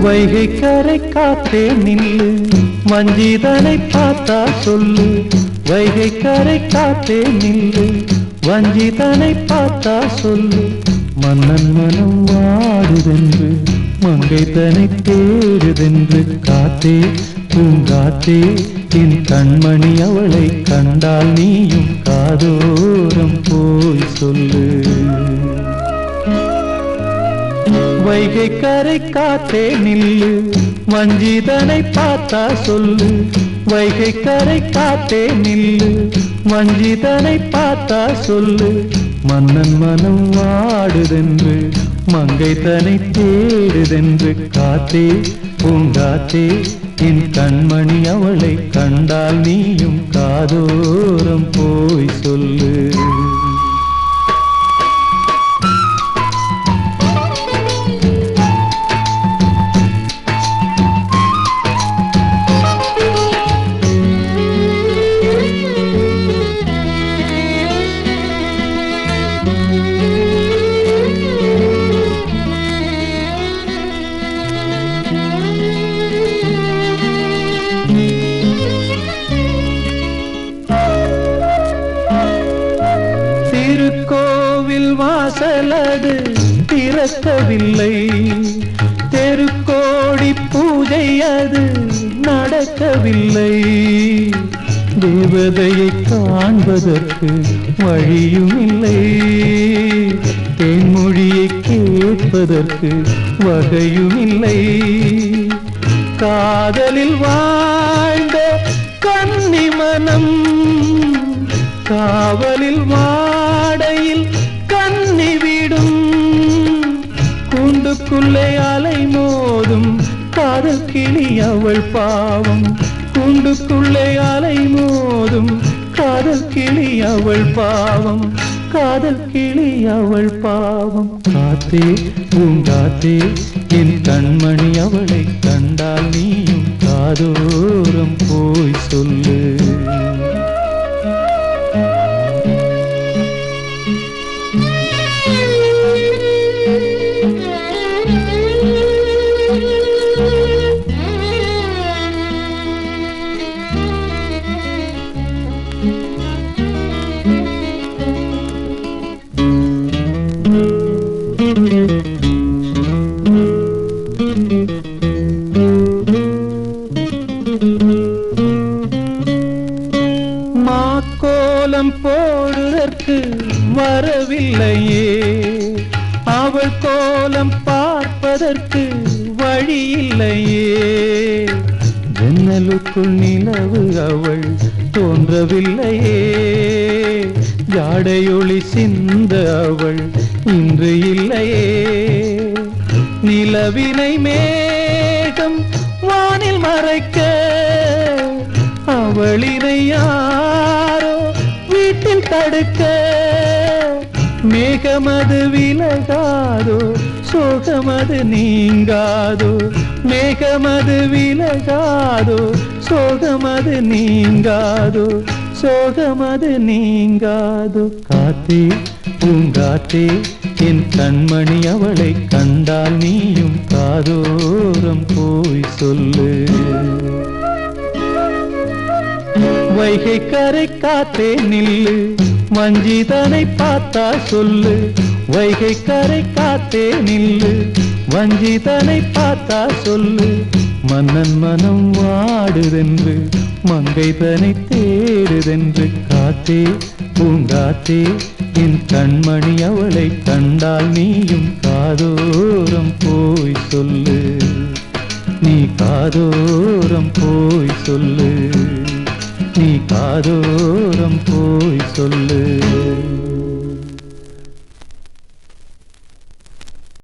வைகை கரை காத்தே நில்லு, வஞ்சிதனை பார்த்தா சொல்லு. வைகை கரை காத்தே நில்லு, வஞ்சிதனை பார்த்தா சொல்லு. மன்னன் மனம் வாடுதென்று, மங்கை தனை தேடுதென்று. காத்தே பூங்காத்தே, என் கண்மணி அவளை கண்டால் நீயும் காதோரம் போய் சொல்லு. வைகை கரை காத்தே நில்லு, வஞ்சிதனை பார்த்தா சொல்லு. வைகை கரை காத்தே நில்லு, வஞ்சிதனை பார்த்தா சொல்லு. மன்னன் மனம் வாடுதென்று, மங்கை தனை தேடுதென்று. காத்தே பூங்காத்தே, என் கண்மணி அவளை கண்டால் நீயும் காதோரம் போய் சொல்லு. திருக்கோவில் வாசலது திறக்கவில்லை, தெருக்கோடி பூஜை அது நடக்கவில்லை. தேவதையை காண்பதற்கு வழியும் இல்லை, தேன்மொழியை கேட்பதற்கு வகையும் இல்லை. காதலில் வாழ்ந்த கன்னி மனம் காவலில் வாடையில் கன்னி விடும். கூண்டுக்குள்ளே அலை மோதும் காதல் கிளி அவள் பாவம். கூண்டுக்குள்ளே அலை மோதும் காதல் கிளி அவள் பாவம். காதல் கிளி அவள் பாவம். காத்தே பூங்காத்தே, என் கண்மணி அவளை கண்டால் நீயும் காதோரம் போய் சொல்லு. மாக்கோலம் போடுதற்கு வரவில்லையே, அவள் கோலம் பார்ப்பதற்கு வழி இல்லையே. ஜன்னலுக்குள் நிலவு அவள் தோன்றவில்லையே, ஜாடையொளி சிந்த அவள் இன்று இல்லையே. நிலவினை மேகம் வானில் மறைக்க, அவளினை யாரோ வீட்டில் தடுக்க. மேகமது விலகாதோ, சோகமது நீங்காதோ. மேகமது விலகாதோ, சோகமது நீங்காதோ. சோகமது நீங்காதோ. காத்தே பூங்காத்தே, என் கண்மணி அவளை கண்டால் நீயும் காதோரம் போய் சொல்லு. வைகை கரை காத்தே நில்லு, வஞ்சிதனை பார்த்தா சொல்லு. வைகை கரை காத்தே நில்லு, வஞ்சிதனை பார்த்தா சொல்லு. மன்னன் மனம் வாடுதென்று, மங்கை தனை தேடுதென்று. காத்தே பூங்காத்தே, என் கண்மணி அவளை கண்டால் நீயும் காதோரம் போய் சொல்லு. நீ காதோரம் போய் சொல்லு, நீ காதோரம் போய் சொல்லு.